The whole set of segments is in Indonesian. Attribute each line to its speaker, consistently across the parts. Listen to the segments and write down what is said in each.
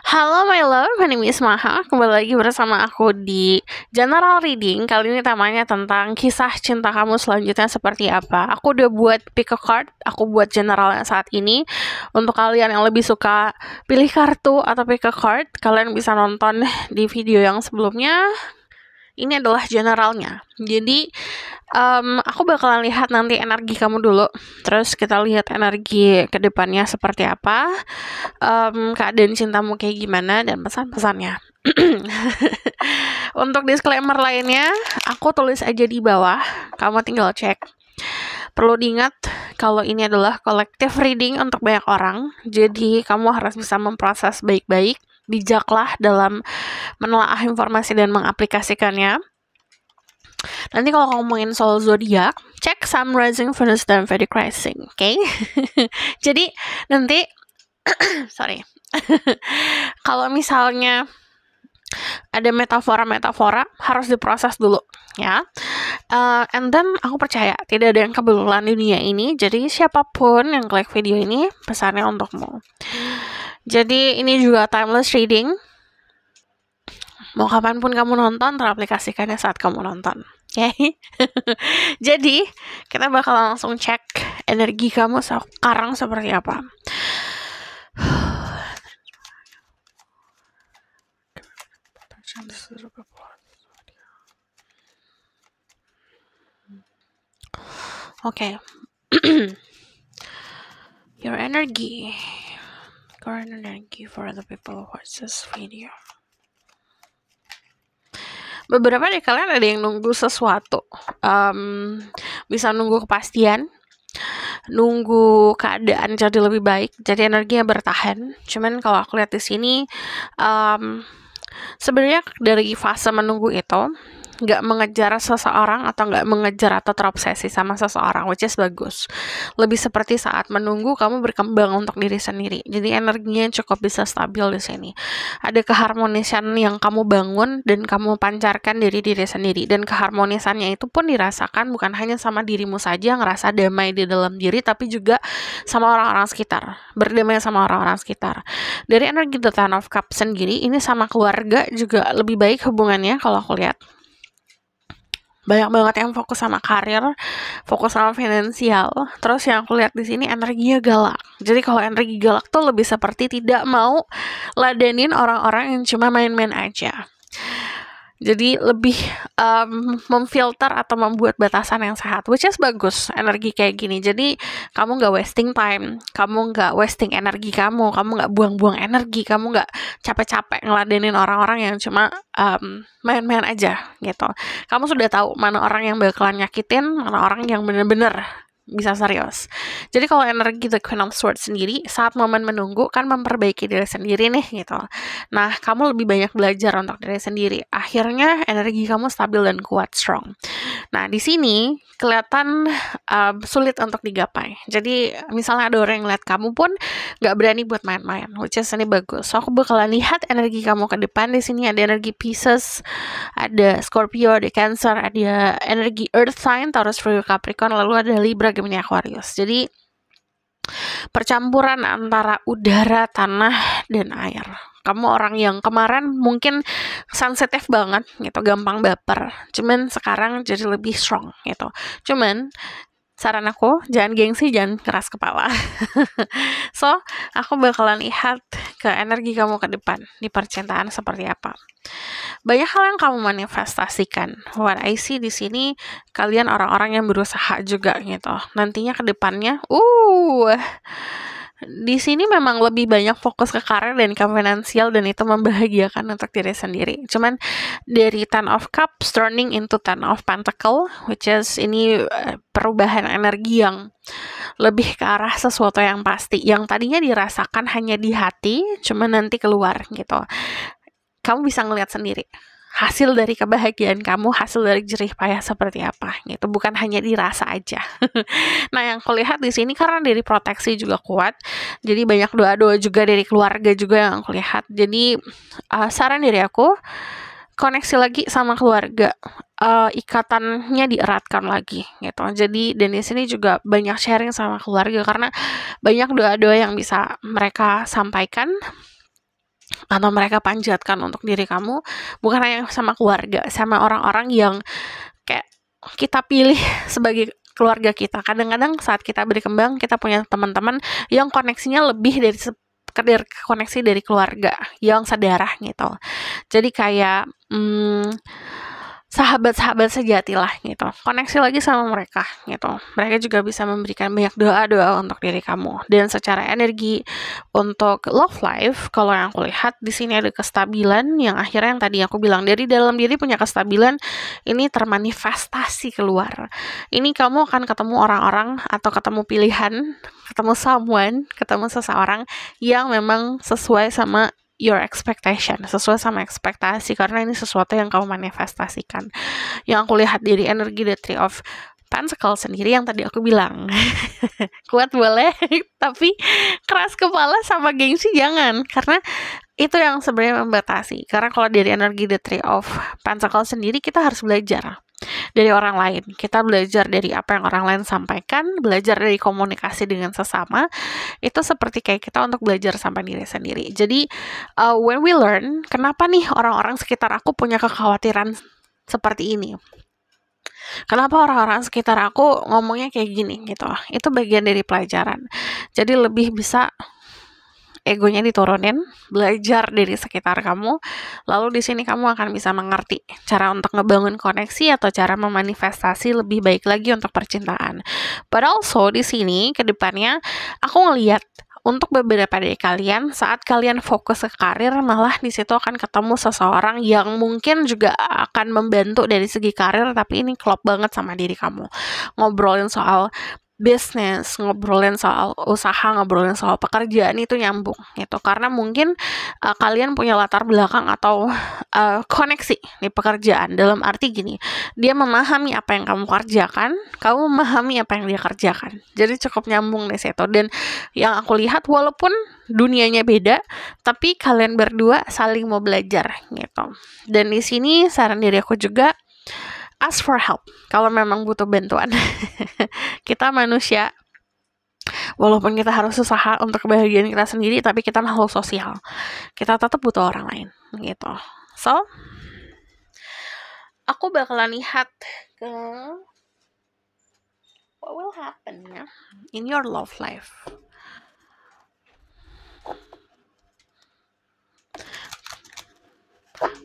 Speaker 1: Halo my love, my name is Maha. Kembali lagi bersama aku di General Reading. Kali ini temanya tentang kisah cinta kamu selanjutnya seperti apa. Aku udah buat pick a card, aku buat generalnya saat ini. Untuk kalian yang lebih suka pilih kartu atau pick a card, kalian bisa nonton di video yang sebelumnya. Ini adalah generalnya. Jadi aku bakalan lihat nanti energi kamu dulu. Terus kita lihat energi ke depannya seperti apa, keadaan cintamu kayak gimana, dan pesan-pesannya. Untuk disclaimer lainnya, aku tulis aja di bawah. Kamu tinggal cek. Perlu diingat kalau ini adalah collective reading untuk banyak orang. Jadi kamu harus bisa memproses baik-baik. Bijaklah dalam menelaah informasi dan mengaplikasikannya. Nanti kalau ngomongin soal zodiak, cek Sun, Rising, Venus, dan Vedic Rising, oke? Jadi nanti, sorry, kalau misalnya ada metafora harus diproses dulu, ya. And then aku percaya tidak ada yang kebetulan di dunia ini. Jadi siapapun yang klik video ini, pesannya untukmu. Jadi ini juga timeless reading. Mau kapanpun kamu nonton, teraplikasikannya saat kamu nonton. Oke? Jadi, kita bakal langsung cek energi kamu sekarang seperti apa. Oke. Your energy. Current energy for the people who watch this video. Beberapa dari kalian ada yang nunggu sesuatu, bisa nunggu kepastian, nunggu keadaan jadi lebih baik, jadi energinya bertahan. Cuman kalau aku lihat di sini, sebenarnya dari fase menunggu itu nggak mengejar seseorang atau nggak mengejar atau terobsesi sama seseorang, which is bagus. Lebih seperti saat menunggu kamu berkembang untuk diri sendiri. Jadi energinya cukup bisa stabil di sini. Ada keharmonisan yang kamu bangun dan kamu pancarkan dari diri sendiri, dan keharmonisannya itu pun dirasakan bukan hanya sama dirimu saja ngerasa damai di dalam diri, tapi juga sama orang-orang sekitar, berdamai sama orang-orang sekitar. Dari energi The Ten of Cups sendiri, ini sama keluarga juga lebih baik hubungannya kalau aku lihat. Banyak banget yang fokus sama karir, fokus sama finansial. Terus yang aku lihat di sini energinya galak. Jadi kalau energi galak tuh lebih seperti tidak mau ladenin orang-orang yang cuma main-main aja. Jadi lebih memfilter atau membuat batasan yang sehat, which is bagus energi kayak gini. Jadi kamu nggak wasting time, kamu nggak wasting energi kamu nggak buang-buang energi, kamu nggak capek-capek ngeladenin orang-orang yang cuma main-main aja gitu. Kamu sudah tahu mana orang yang bakalan nyakitin, mana orang yang bener-bener bisa serius. Jadi kalau energi The Queen of Swords sendiri, saat momen menunggu kan memperbaiki diri sendiri nih gitu. Nah, kamu lebih banyak belajar untuk diri sendiri. Akhirnya energi kamu stabil dan kuat, strong. Nah, di sini kelihatan sulit untuk digapai. Jadi misalnya ada orang yang lihat kamu pun nggak berani buat main-main, which is ini bagus. So aku bakalan lihat energi kamu ke depan. Di sini ada energi Pisces, ada Scorpio, ada Cancer, ada energi Earth sign, Taurus, Virgo, Capricorn, lalu ada Libra, Gemini, Aquarius. Jadi percampuran antara udara, tanah, dan air. Kamu orang yang kemarin mungkin sensitif banget gitu, gampang baper. Cuman sekarang jadi lebih strong gitu. Cuman saran aku, jangan gengsi, jangan keras kepala. So, aku bakalan lihat ke energi kamu ke depan di percintaan seperti apa. Banyak hal yang kamu manifestasikan. What I see di sini, kalian orang-orang yang berusaha juga gitu. Nantinya ke depannya, di sini memang lebih banyak fokus ke karir dan ke finansial, dan itu membahagiakan untuk diri sendiri. Cuman dari Ten of Cups turning into Ten of Pentacle, which is ini perubahan energi yang lebih ke arah sesuatu yang pasti, yang tadinya dirasakan hanya di hati, cuman nanti keluar gitu. Kamu bisa ngelihat sendiri hasil dari kebahagiaan kamu, hasil dari jerih payah seperti apa gitu, bukan hanya dirasa aja. Nah, yang kulihat di sini karena dari proteksi juga kuat, jadi banyak doa-doa juga dari keluarga juga yang aku lihat. Jadi saran dari aku, koneksi lagi sama keluarga, ikatannya dieratkan lagi gitu. Jadi dan di sini juga banyak sharing sama keluarga karena banyak doa-doa yang bisa mereka sampaikan. atau mereka panjatkan untuk diri kamu, bukan hanya sama keluarga, sama orang-orang yang kayak kita pilih sebagai keluarga kita. Kadang-kadang saat kita berkembang, kita punya teman-teman yang koneksinya lebih dari sekedar koneksi dari keluarga, yang sedarah gitu. Jadi kayak sahabat-sahabat sejati lah gitu. Koneksi lagi sama mereka gitu. Mereka juga bisa memberikan banyak doa-doa untuk diri kamu. Dan secara energi untuk love life, kalau yang aku lihat di sini ada kestabilan yang akhirnya yang tadi aku bilang, dari dalam diri punya kestabilan, ini termanifestasi keluar. Ini kamu akan ketemu orang-orang atau ketemu pilihan, ketemu someone, ketemu seseorang yang memang sesuai sama your expectation, sesuai sama ekspektasi, karena ini sesuatu yang kamu manifestasikan. Yang aku lihat dari energi The Three of Pentacles sendiri yang tadi aku bilang, kuat boleh, tapi keras kepala sama gengsi jangan, karena itu yang sebenarnya membatasi. Karena kalau dari energi The Three of Pentacles sendiri, kita harus belajar dari orang lain. Kita belajar dari apa yang orang lain sampaikan, belajar dari komunikasi dengan sesama. Itu seperti kayak kita untuk belajar sama diri sendiri. Jadi when we learn, kenapa nih orang-orang sekitar aku punya kekhawatiran seperti ini? Kenapa orang-orang sekitar aku ngomongnya kayak gini gitu? Itu bagian dari pelajaran. Jadi lebih bisa egonya diturunin, belajar dari sekitar kamu, lalu di sini kamu akan bisa mengerti cara untuk ngebangun koneksi atau cara memanifestasi lebih baik lagi untuk percintaan. But also di sini ke depannya aku ngelihat untuk beberapa dari kalian, saat kalian fokus ke karir, malah di situ akan ketemu seseorang yang mungkin juga akan membantu dari segi karir, tapi ini klop banget sama diri kamu. Ngobrolin soal bisnis, ngobrolin soal usaha, ngobrolin soal pekerjaan, itu nyambung gitu. Karena mungkin kalian punya latar belakang atau koneksi di pekerjaan. Dalam arti gini, dia memahami apa yang kamu kerjakan, kamu memahami apa yang dia kerjakan. Jadi cukup nyambung di situ. Dan yang aku lihat, walaupun dunianya beda, tapi kalian berdua saling mau belajar gitu. Dan di sini saran dari aku juga, ask for help kalau memang butuh bantuan. Kita manusia, walaupun kita harus usaha untuk kebahagiaan kita sendiri, tapi kita makhluk sosial. Kita tetap butuh orang lain gitu. So, aku bakalan lihat ke what will happen ya in your love life.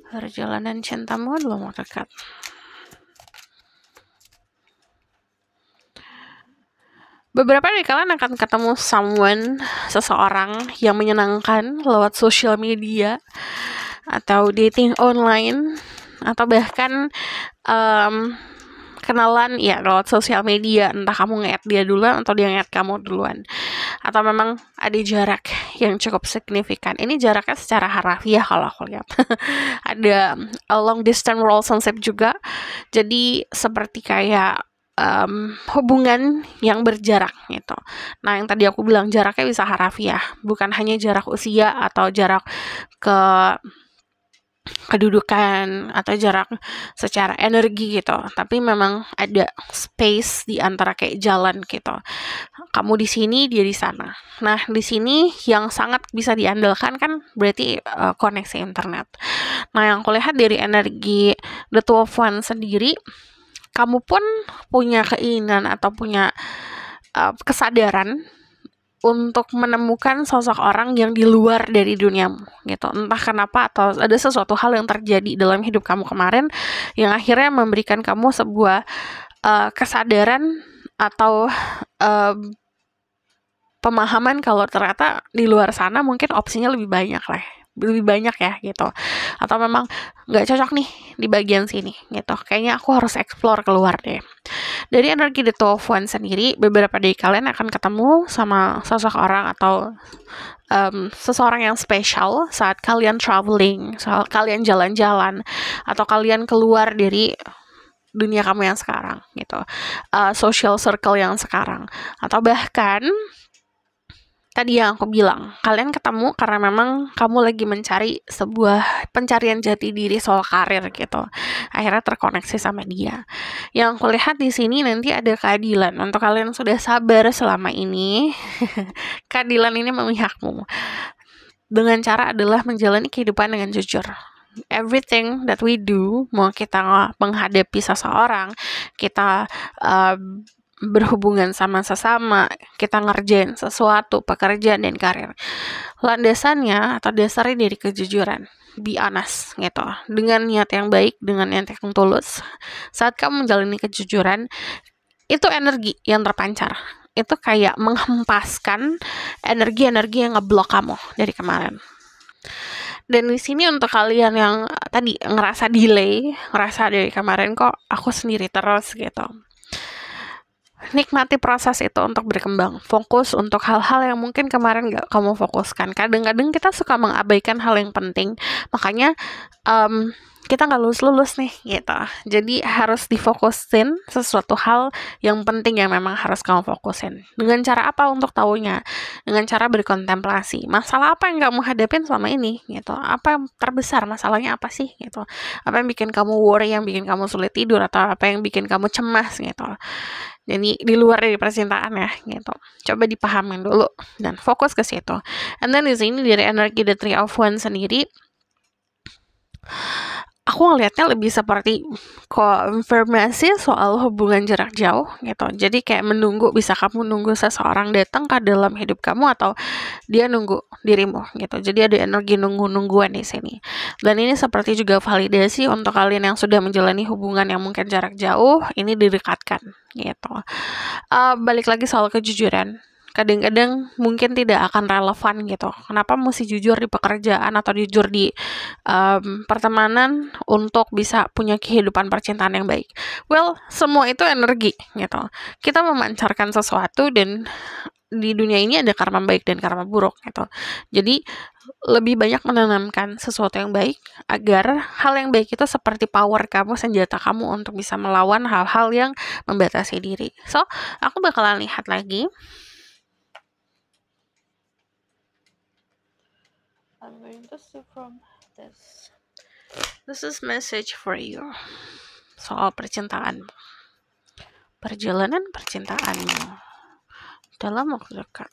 Speaker 1: Perjalanan cintamu belum dekat. Beberapa dari kalian akan ketemu seseorang yang menyenangkan lewat sosial media atau dating online, atau bahkan kenalan ya lewat sosial media, entah kamu nge-add dia duluan atau dia nge-add kamu duluan, atau memang ada jarak yang cukup signifikan. Ini jaraknya secara harafiah kalau aku lihat. Ada a long distance relationship juga, jadi seperti kayak hubungan yang berjarak gitu. Nah, yang tadi aku bilang jaraknya bisa harafiah, bukan hanya jarak usia atau jarak kedudukan atau jarak secara energi gitu, tapi memang ada space di antara kayak jalan gitu. Kamu di sini, dia di sana. Nah, di sini yang sangat bisa diandalkan kan berarti koneksi internet. Nah, yang aku lihat dari energi The Two of Wands sendiri, kamu pun punya keinginan atau punya kesadaran untuk menemukan sosok orang yang di luar dari duniamu gitu. Entah kenapa, atau ada sesuatu hal yang terjadi dalam hidup kamu kemarin yang akhirnya memberikan kamu sebuah kesadaran atau pemahaman kalau ternyata di luar sana mungkin opsinya lebih banyak ya gitu, atau memang nggak cocok nih di bagian sini gitu, kayaknya aku harus explore keluar deh. Dari energi The Two of Wands sendiri, beberapa dari kalian akan ketemu sama sosok orang atau seseorang yang spesial saat kalian traveling, saat kalian jalan-jalan, atau kalian keluar dari dunia kamu yang sekarang gitu, social circle yang sekarang, atau bahkan tadi yang aku bilang, kalian ketemu karena memang kamu lagi mencari sebuah pencarian jati diri soal karir gitu. Akhirnya terkoneksi sama dia. Yang aku lihat di sini nanti ada keadilan untuk kalian sudah sabar selama ini. Keadilan ini memihakmu. dengan cara adalah menjalani kehidupan dengan jujur. Everything that we do, mau kita menghadapi seseorang, kita berhubungan sama sesama, kita ngerjain sesuatu, pekerjaan dan karir, landasannya atau dasarnya dari kejujuran. Be honest gitu, dengan niat yang baik, dengan niat yang tulus. Saat kamu menjalani kejujuran, itu energi yang terpancar, itu kayak menghempaskan energi-energi yang ngeblok kamu dari kemarin. Dan di sini untuk kalian yang tadi ngerasa delay, ngerasa dari kemarin kok aku sendiri terus gitu, nikmati proses itu untuk berkembang. Fokus untuk hal-hal yang mungkin kemarin gak kamu fokuskan. Kadang-kadang kita suka mengabaikan hal yang penting, makanya kita gak lulus-lulus nih gitu. Jadi harus difokusin sesuatu hal yang penting yang memang harus kamu fokusin. Dengan cara apa untuk tahunya? Dengan cara berkontemplasi. Masalah apa yang kamu hadapin selama ini gitu? Apa yang terbesar, masalahnya apa sih gitu? Apa yang bikin kamu worry, yang bikin kamu sulit tidur, atau apa yang bikin kamu cemas gitu? Jadi di luar dari percintaan ya gitu. Coba dipahamin dulu dan fokus ke situ. And then di sini dari energi The Three of Wands sendiri, aku ngelihatnya lebih seperti konfirmasi soal hubungan jarak jauh gitu. Jadi kayak menunggu, bisa kamu nunggu seseorang datang ke dalam hidup kamu atau dia nunggu dirimu gitu. Jadi ada energi nunggu-nungguan di sini. Dan ini seperti juga validasi untuk kalian yang sudah menjalani hubungan yang mungkin jarak jauh, ini didekatkan gitu. Balik lagi soal kejujuran. Kadang-kadang mungkin tidak akan relevan gitu. Kenapa mesti jujur di pekerjaan atau jujur di pertemanan untuk bisa punya kehidupan percintaan yang baik? Well, semua itu energi gitu. Kita memancarkan sesuatu dan di dunia ini ada karma baik dan karma buruk gitu. Jadi lebih banyak menanamkan sesuatu yang baik agar hal yang baik itu seperti power kamu, senjata kamu untuk bisa melawan hal-hal yang membatasi diri. So, aku bakalan lihat lagi. I'm going to see from this. This is message for you. Soal percintaan. Perjalanan percintaanmu dalam waktu dekat.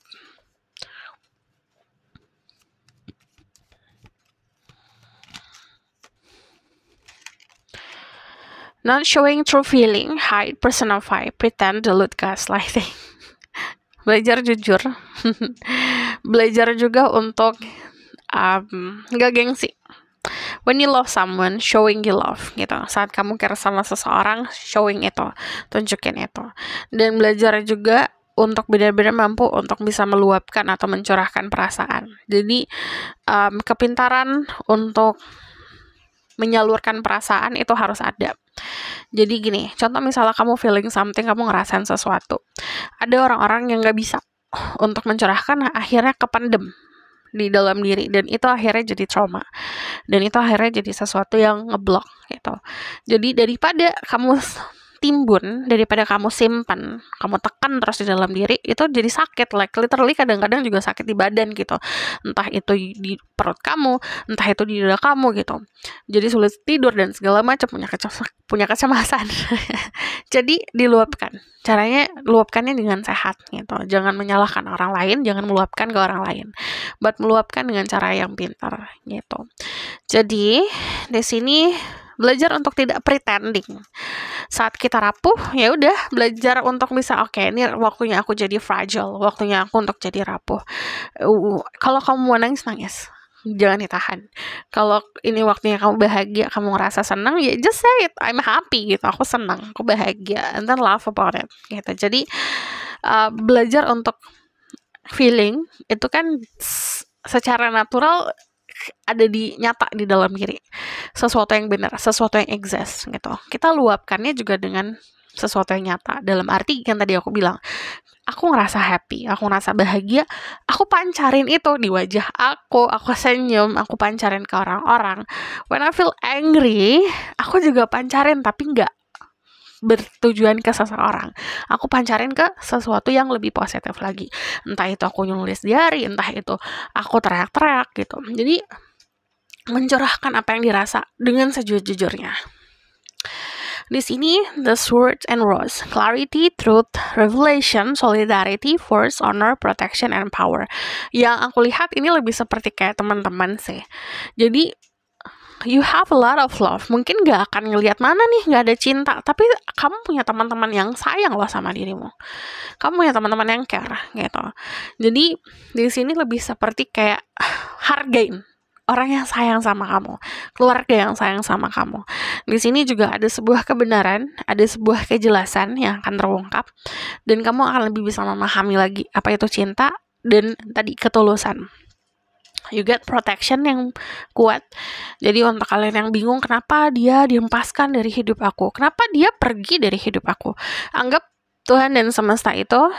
Speaker 1: Not showing true feeling, hide, personify, pretend, dilute, gaslighting. Belajar jujur. Belajar juga untuk gak gengsi. When you love someone, showing you love gitu. Saat kamu care sama seseorang, showing itu, tunjukin itu. Dan belajar juga untuk benar-benar mampu untuk bisa meluapkan atau mencurahkan perasaan. Jadi kepintaran untuk menyalurkan perasaan itu harus ada. Jadi gini, contoh misalnya kamu feeling something, kamu ngerasain sesuatu, ada orang-orang yang gak bisa untuk mencurahkan, akhirnya kependem di dalam diri, dan itu akhirnya jadi trauma, dan itu akhirnya jadi sesuatu yang ngeblok gitu. Jadi daripada kamu timbun, daripada kamu simpan, kamu tekan terus di dalam diri, itu jadi sakit, like literally kadang-kadang juga sakit di badan gitu, entah itu di perut kamu, entah itu di dada kamu gitu, jadi sulit tidur dan segala macam, punya kecemasan. Jadi diluapkan, caranya luapkannya dengan sehat gitu, jangan menyalahkan orang lain, jangan meluapkan ke orang lain, but meluapkan dengan cara yang pintar gitu. Jadi di sini belajar untuk tidak pretending. Saat kita rapuh, ya udah belajar untuk bisa, oke, ini waktunya aku jadi fragile, waktunya aku untuk jadi rapuh. Kalau kamu mau nangis, nangis, jangan ditahan. Kalau ini waktunya kamu bahagia, kamu ngerasa senang, ya just say it, I'm happy gitu, aku senang, aku bahagia, and then laugh about it gitu. Jadi belajar untuk feeling itu kan secara natural ada di nyata di dalam diri, sesuatu yang benar, sesuatu yang exist gitu. Kita luapkannya juga dengan sesuatu yang nyata, dalam arti yang tadi aku bilang, aku ngerasa happy, aku ngerasa bahagia, aku pancarin itu di wajah aku senyum, aku pancarin ke orang-orang. When I feel angry, aku juga pancarin, tapi nggak bertujuan ke seseorang, aku pancarin ke sesuatu yang lebih positif lagi, entah itu aku nulis diary, entah itu aku teriak-teriak gitu. Jadi mencurahkan apa yang dirasa dengan sejujur-jujurnya. Di sini, the sword and rose, clarity, truth, revelation, solidarity, force, honor, protection, and power. Yang aku lihat ini lebih seperti kayak teman-teman sih. Jadi, you have a lot of love. Mungkin gak akan ngelihat mana nih gak ada cinta, tapi kamu punya teman-teman yang sayang loh sama dirimu. Kamu punya teman-teman yang care gitu. Jadi di sini lebih seperti kayak hargain orang yang sayang sama kamu, keluarga yang sayang sama kamu. Di sini juga ada sebuah kebenaran, ada sebuah kejelasan yang akan terungkap, dan kamu akan lebih bisa memahami lagi apa itu cinta dan tadi ketulusan. You get protection yang kuat. Jadi untuk kalian yang bingung kenapa dia dihempaskan dari hidup aku, kenapa dia pergi dari hidup aku, anggap Tuhan dan semesta itu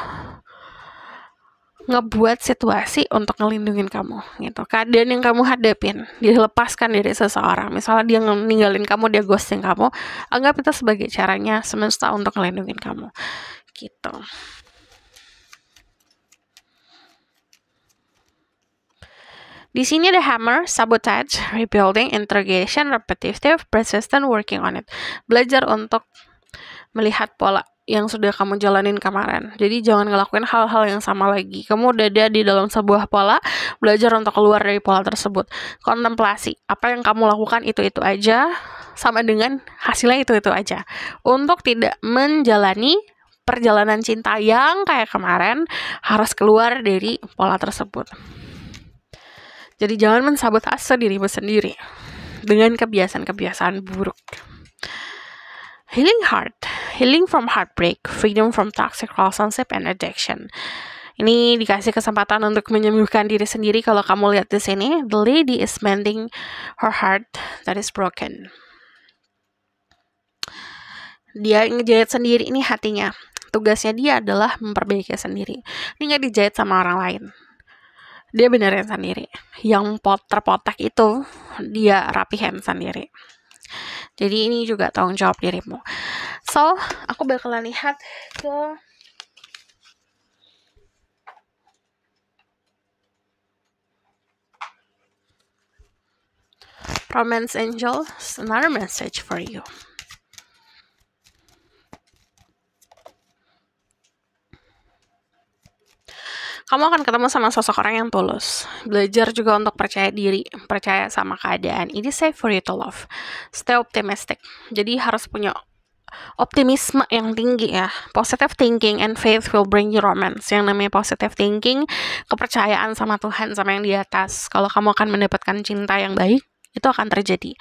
Speaker 1: ngebuat situasi untuk ngelindungin kamu gitu. Keadaan yang kamu hadapin, dilepaskan dari seseorang, misalnya dia ninggalin kamu, dia ghosting kamu, anggap itu sebagai caranya semesta untuk ngelindungin kamu gitu. Di sini ada hammer, sabotage, rebuilding, interrogation, repetitive, persistent, working on it. Belajar untuk melihat pola yang sudah kamu jalanin kemarin. Jadi jangan ngelakuin hal-hal yang sama lagi. Kamu udah ada di dalam sebuah pola, belajar untuk keluar dari pola tersebut. Kontemplasi, apa yang kamu lakukan itu-itu aja, sama dengan hasilnya itu-itu aja. Untuk tidak menjalani perjalanan cinta yang kayak kemarin, harus keluar dari pola tersebut. Jadi jangan mensabotase dirimu sendiri dengan kebiasaan-kebiasaan buruk. Healing heart, healing from heartbreak, freedom from toxic relationship and addiction. Ini dikasih kesempatan untuk menyembuhkan diri sendiri. Kalau kamu lihat di sini, the lady is mending her heart that is broken. Dia ngejahit sendiri ini hatinya. Tugasnya dia adalah memperbaiki sendiri. Ini nggak dijahit sama orang lain. Dia benerin sendiri. Yang terpotek itu dia rapihin sendiri. Jadi ini juga tanggung jawab dirimu. So, aku bakalan lihat ke Romance Angel, another message for you. Kamu akan ketemu sama sosok orang yang tulus. Belajar juga untuk percaya diri, percaya sama keadaan. It is safe for you to love. Stay optimistic. Jadi harus punya optimisme yang tinggi ya. Positive thinking and faith will bring you romance. Yang namanya positive thinking, kepercayaan sama Tuhan, sama yang di atas. Kalau kamu akan mendapatkan cinta yang baik, itu akan terjadi.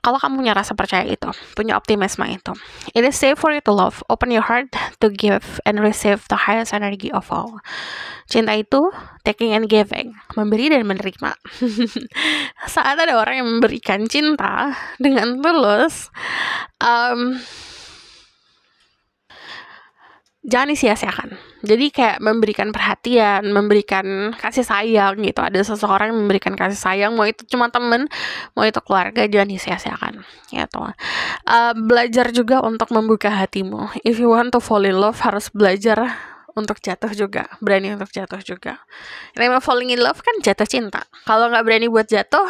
Speaker 1: Kalau kamu punya rasa percaya itu, punya optimisme itu. It is safe for you to love. Open your heart to give and receive the highest energy of all. Cinta itu taking and giving, memberi dan menerima. Saat ada orang yang memberikan cinta dengan tulus, jangan disia-siakan. Jadi kayak memberikan perhatian, memberikan kasih sayang gitu. Ada seseorang yang memberikan kasih sayang, mau itu cuma temen, mau itu keluarga, jangan disia-siakan gitu. Belajar juga untuk membuka hatimu. If you want to fall in love, harus belajar untuk jatuh juga, berani untuk jatuh juga. Namanya falling in love kan jatuh cinta. Kalau nggak berani buat jatuh,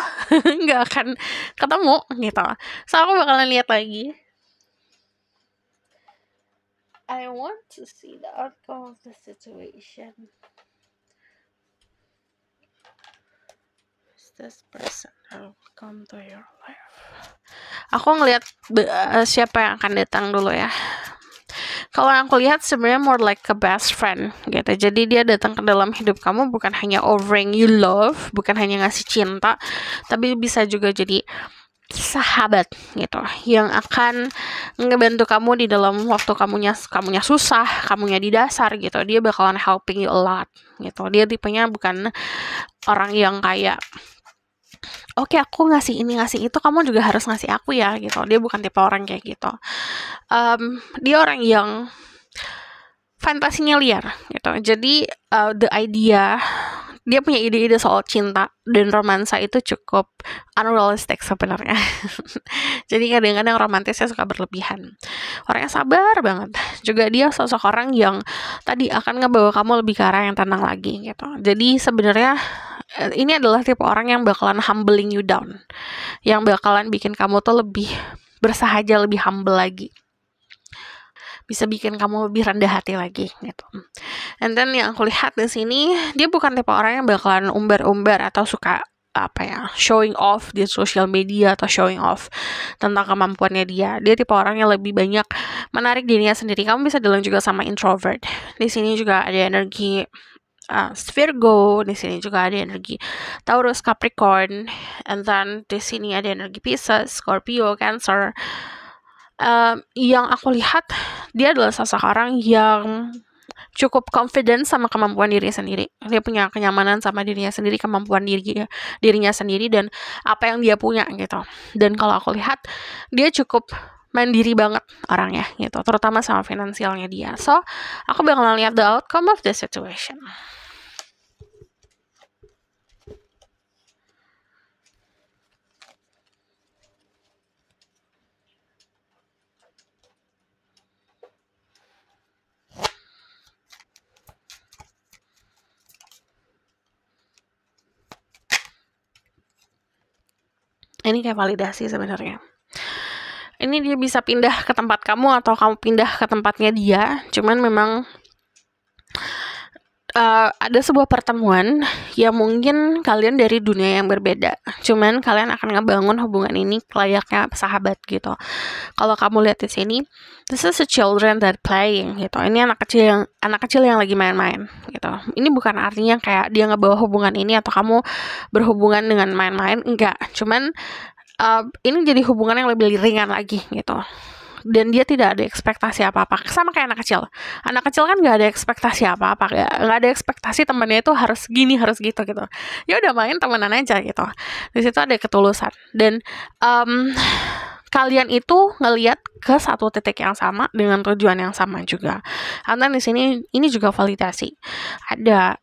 Speaker 1: nggak akan ketemu gitu. So aku bakalan lihat lagi. I want to see the outcome of the situation. Is this person will come to your life? Aku ngelihat siapa yang akan datang dulu ya. Kalau yang aku lihat sebenarnya more like a best friend gitu. Jadi dia datang ke dalam hidup kamu bukan hanya offering you love, bukan hanya ngasih cinta, tapi bisa juga jadi sahabat gitu yang akan ngebantu kamu di dalam waktu kamunya susah, kamunya di dasar gitu. Dia bakalan helping you a lot gitu. Dia tipenya bukan orang yang kayak oke, aku ngasih ini ngasih itu, kamu juga harus ngasih aku ya gitu. Dia bukan tipe orang kayak gitu. Dia orang yang fantasinya liar gitu. Jadi the idea, dia punya ide-ide soal cinta dan romansa itu cukup unrealistic sebenarnya. Jadi kadang-kadang romantisnya suka berlebihan. Orangnya sabar banget. Juga dia sosok orang yang tadi akan ngebawa kamu lebih ke arah yang tenang lagi gitu. Jadi sebenarnya ini adalah tipe orang yang bakalan humbling you down, yang bakalan bikin kamu tuh lebih bersahaja, lebih humble lagi bisa bikin kamu lebih rendah hati lagi gitu. And then yang aku lihat di sini, dia bukan tipe orang yang bakalan umbar-umbar atau suka showing off di sosial media atau showing off tentang kemampuannya dia. Dia tipe orang yang lebih banyak menarik dirinya sendiri. Kamu bisa bilang juga sama introvert. Di sini juga ada energi Virgo, di sini juga ada energi Taurus, Capricorn, and then di sini ada energi Pisces, Scorpio, Cancer. Yang aku lihat, dia adalah seseorang yang cukup confident sama kemampuan dirinya sendiri. Dia punya kenyamanan sama dirinya sendiri, kemampuan dirinya sendiri, dan apa yang dia punya gitu. Dan kalau aku lihat, dia cukup mandiri banget orangnya gitu, terutama sama finansialnya dia. So, aku bakal lihat the outcome of the situation. Ini kayak validasi sebenarnya. Ini dia bisa pindah ke tempat kamu atau kamu pindah ke tempatnya dia. Cuman memang ada sebuah pertemuan yang mungkin kalian dari dunia yang berbeda. Cuman kalian akan ngebangun hubungan ini layaknya sahabat gitu. Kalau kamu lihat di sini, this is a children that playing gitu. Ini anak kecil yang lagi main-main gitu. Ini bukan artinya kayak dia ngebawa hubungan ini atau kamu berhubungan dengan main-main, enggak. Cuman ini jadi hubungan yang lebih ringan lagi gitu. Dan dia tidak ada ekspektasi apa-apa, sama kayak anak kecil. Anak kecil kan nggak ada ekspektasi apa-apa, nggak ada ekspektasi temannya itu harus gini, harus gitu. Ya udah main temenan aja gitu. Di situ ada ketulusan. Dan kalian itu ngelihat ke satu titik yang sama dengan tujuan yang sama juga. Karena di sini ini juga validasi. Ada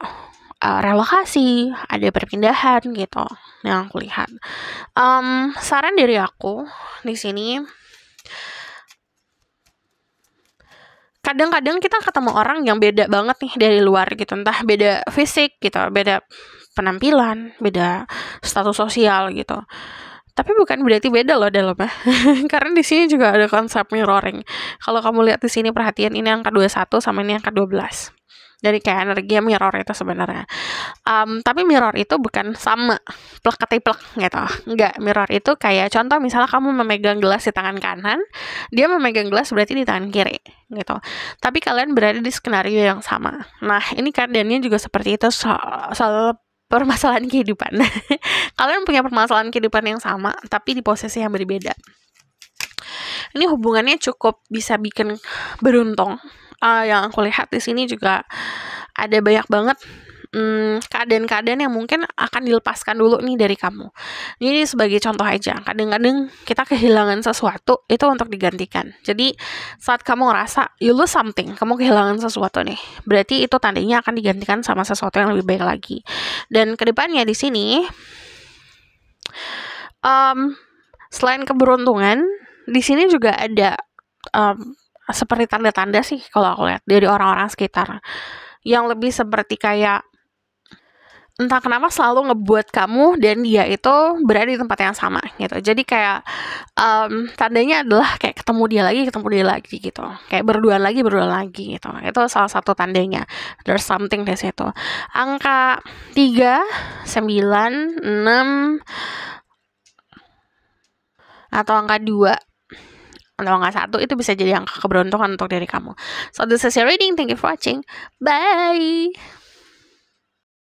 Speaker 1: relokasi, ada perpindahan gitu yang aku lihat. Saran dari aku di sini, kadang-kadang kita ketemu orang yang beda banget nih dari luar gitu, entah beda fisik gitu, beda penampilan, beda status sosial gitu. Tapi bukan berarti beda loh dalamnya. Karena di sini juga ada konsep mirroring. Kalau kamu lihat di sini, perhatian, ini angka 21 sama ini angka 12. Jadi kayak energi mirror itu sebenarnya. Tapi mirror itu bukan sama plek ketiplek gitu. Enggak, mirror itu kayak contoh misalnya kamu memegang gelas di tangan kanan, dia memegang gelas berarti di tangan kiri gitu. Tapi kalian berada di skenario yang sama. Nah, ini keadaannya juga seperti itu soal permasalahan kehidupan. Kalian punya permasalahan kehidupan yang sama, tapi di posisi yang berbeda. Ini hubungannya cukup bisa bikin beruntung. Yang aku lihat di sini juga ada banyak banget keadaan-keadaan yang mungkin akan dilepaskan dulu nih dari kamu. Ini sebagai contoh aja, kadang-kadang kita kehilangan sesuatu itu untuk digantikan. Jadi saat kamu ngerasa you lose something, kamu kehilangan sesuatu nih, berarti itu tandanya akan digantikan sama sesuatu yang lebih baik lagi. Dan kedepannya di sini, selain keberuntungan, di sini juga ada seperti tanda-tanda sih kalau aku lihat dari orang-orang sekitar yang lebih seperti kayak entah kenapa selalu ngebuat kamu dan dia itu berada di tempat yang sama gitu. Jadi kayak tandanya adalah kayak ketemu dia lagi gitu. Kayak berduaan lagi gitu. Itu salah satu tandanya. There's something di situ. Angka 3, 9, 6 atau angka 2 atau angka 1 itu bisa jadi angka keberuntungan untuk diri kamu. So this is your reading. Thank you for watching. Bye.